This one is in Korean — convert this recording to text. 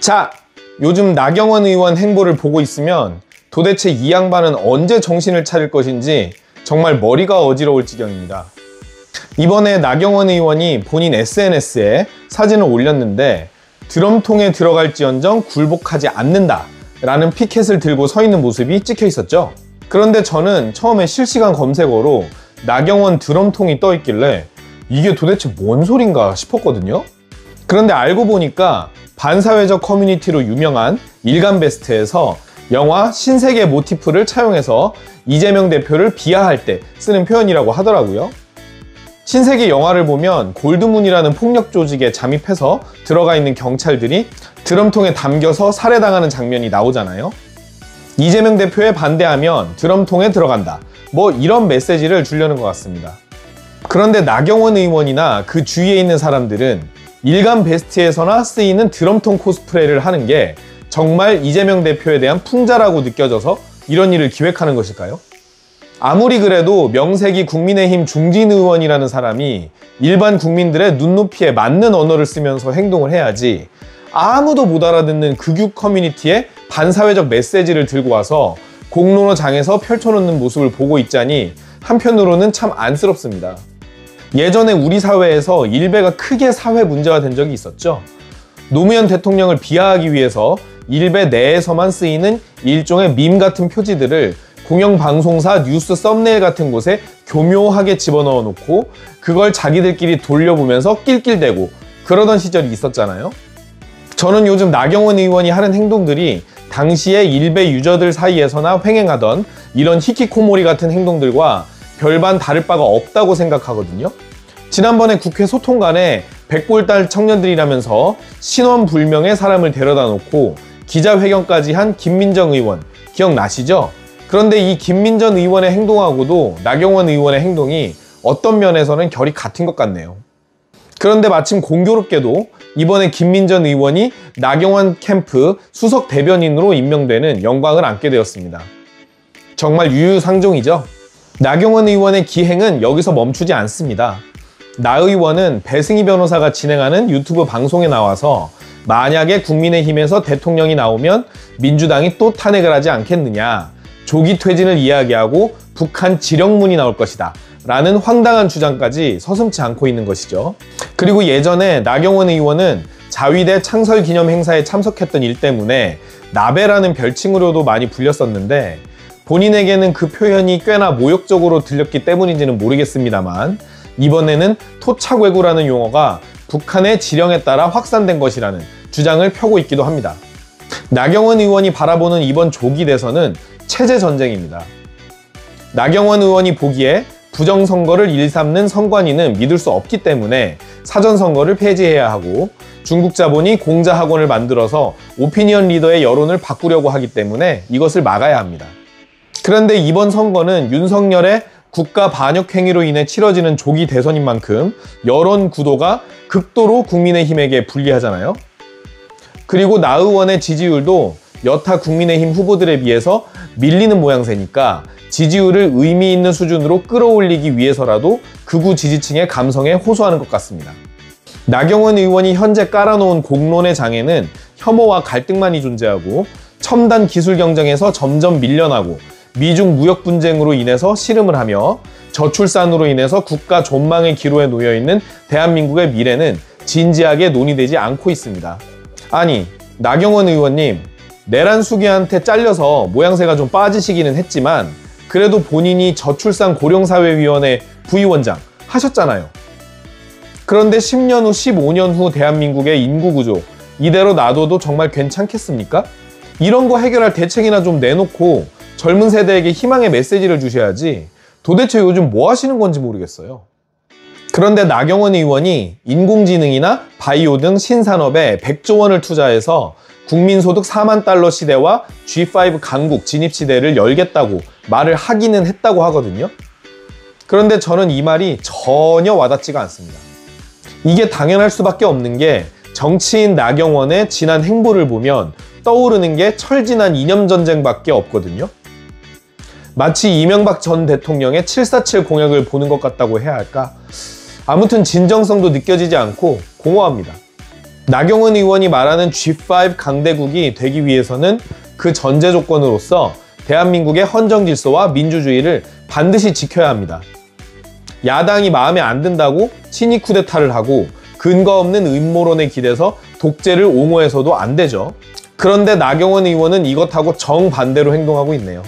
자, 요즘 나경원 의원 행보를 보고 있으면 도대체 이 양반은 언제 정신을 차릴 것인지 정말 머리가 어지러울 지경입니다. 이번에 나경원 의원이 본인 SNS에 사진을 올렸는데 드럼통에 들어갈지언정 굴복하지 않는다 라는 피켓을 들고 서 있는 모습이 찍혀 있었죠. 그런데 저는 처음에 실시간 검색어로 나경원 드럼통이 떠 있길래 이게 도대체 뭔 소린가 싶었거든요. 그런데 알고 보니까 반사회적 커뮤니티로 유명한 일간베스트에서 영화 신세계 모티프를 차용해서 이재명 대표를 비하할 때 쓰는 표현이라고 하더라고요. 신세계 영화를 보면 골드문이라는 폭력 조직에 잠입해서 들어가 있는 경찰들이 드럼통에 담겨서 살해당하는 장면이 나오잖아요. 이재명 대표에 반대하면 드럼통에 들어간다, 뭐 이런 메시지를 주려는 것 같습니다. 그런데 나경원 의원이나 그 주위에 있는 사람들은 일간베스트에서나 쓰이는 드럼통 코스프레를 하는 게 정말 이재명 대표에 대한 풍자라고 느껴져서 이런 일을 기획하는 것일까요? 아무리 그래도 명색이 국민의힘 중진 의원이라는 사람이 일반 국민들의 눈높이에 맞는 언어를 쓰면서 행동을 해야지, 아무도 못 알아듣는 극육 커뮤니티에 반사회적 메시지를 들고 와서 공론어장에서 펼쳐놓는 모습을 보고 있자니 한편으로는 참 안쓰럽습니다. 예전에 우리 사회에서 일베가 크게 사회 문제가 된 적이 있었죠. 노무현 대통령을 비하하기 위해서 일베 내에서만 쓰이는 일종의 밈 같은 표지들을 공영방송사 뉴스 썸네일 같은 곳에 교묘하게 집어넣어 놓고 그걸 자기들끼리 돌려보면서 낄낄대고 그러던 시절이 있었잖아요. 저는 요즘 나경원 의원이 하는 행동들이 당시에 일베 유저들 사이에서나 횡행하던 이런 히키코모리 같은 행동들과 별반 다를 바가 없다고 생각하거든요. 지난번에 국회 소통관에 백골달 청년들이라면서 신원불명의 사람을 데려다 놓고 기자회견까지 한 김민정 의원 기억나시죠? 그런데 이 김민정 의원의 행동하고도 나경원 의원의 행동이 어떤 면에서는 결이 같은 것 같네요. 그런데 마침 공교롭게도 이번에 김민정 의원이 나경원 캠프 수석 대변인으로 임명되는 영광을 안게 되었습니다. 정말 유유상종이죠. 나경원 의원의 기행은 여기서 멈추지 않습니다. 나 의원은 배승희 변호사가 진행하는 유튜브 방송에 나와서 만약에 국민의힘에서 대통령이 나오면 민주당이 또 탄핵을 하지 않겠느냐, 조기 퇴진을 이야기하고 북한 지령문이 나올 것이다 라는 황당한 주장까지 서슴지 않고 있는 것이죠. 그리고 예전에 나경원 의원은 자위대 창설 기념 행사에 참석했던 일 때문에 나베라는 별칭으로도 많이 불렸었는데 본인에게는 그 표현이 꽤나 모욕적으로 들렸기 때문인지는 모르겠습니다만 이번에는 토착외구라는 용어가 북한의 지령에 따라 확산된 것이라는 주장을 펴고 있기도 합니다. 나경원 의원이 바라보는 이번 조기 대선은 체제 전쟁입니다. 나경원 의원이 보기에 부정선거를 일삼는 선관위는 믿을 수 없기 때문에 사전선거를 폐지해야 하고 중국 자본이 공자학원을 만들어서 오피니언 리더의 여론을 바꾸려고 하기 때문에 이것을 막아야 합니다. 그런데 이번 선거는 윤석열의 국가 반역 행위로 인해 치러지는 조기 대선인 만큼 여론 구도가 극도로 국민의힘에게 불리하잖아요. 그리고 나 의원의 지지율도 여타 국민의힘 후보들에 비해서 밀리는 모양새니까 지지율을 의미 있는 수준으로 끌어올리기 위해서라도 극우 지지층의 감성에 호소하는 것 같습니다. 나경원 의원이 현재 깔아놓은 공론의 장에는 혐오와 갈등만이 존재하고 첨단 기술 경쟁에서 점점 밀려나고 미중 무역 분쟁으로 인해서 씨름을 하며 저출산으로 인해서 국가 존망의 기로에 놓여있는 대한민국의 미래는 진지하게 논의되지 않고 있습니다. 아니, 나경원 의원님, 내란 수기한테 잘려서 모양새가 좀 빠지시기는 했지만 그래도 본인이 저출산 고령사회위원회 부위원장 하셨잖아요. 그런데 10년 후, 15년 후 대한민국의 인구구조 이대로 놔둬도 정말 괜찮겠습니까? 이런 거 해결할 대책이나 좀 내놓고 젊은 세대에게 희망의 메시지를 주셔야지 도대체 요즘 뭐 하시는 건지 모르겠어요. 그런데 나경원 의원이 인공지능이나 바이오 등 신산업에 100조 원을 투자해서 국민소득 4만 달러 시대와 G5 강국 진입 시대를 열겠다고 말을 하기는 했다고 하거든요. 그런데 저는 이 말이 전혀 와닿지가 않습니다. 이게 당연할 수밖에 없는 게 정치인 나경원의 지난 행보를 보면 떠오르는 게 철진한 이념전쟁밖에 없거든요. 마치 이명박 전 대통령의 747 공약을 보는 것 같다고 해야 할까? 아무튼 진정성도 느껴지지 않고 공허합니다. 나경원 의원이 말하는 G5 강대국이 되기 위해서는 그 전제 조건으로서 대한민국의 헌정 질서와 민주주의를 반드시 지켜야 합니다. 야당이 마음에 안 든다고 친위 쿠데타를 하고 근거 없는 음모론에 기대서 독재를 옹호해서도 안 되죠. 그런데 나경원 의원은 이것하고 정반대로 행동하고 있네요.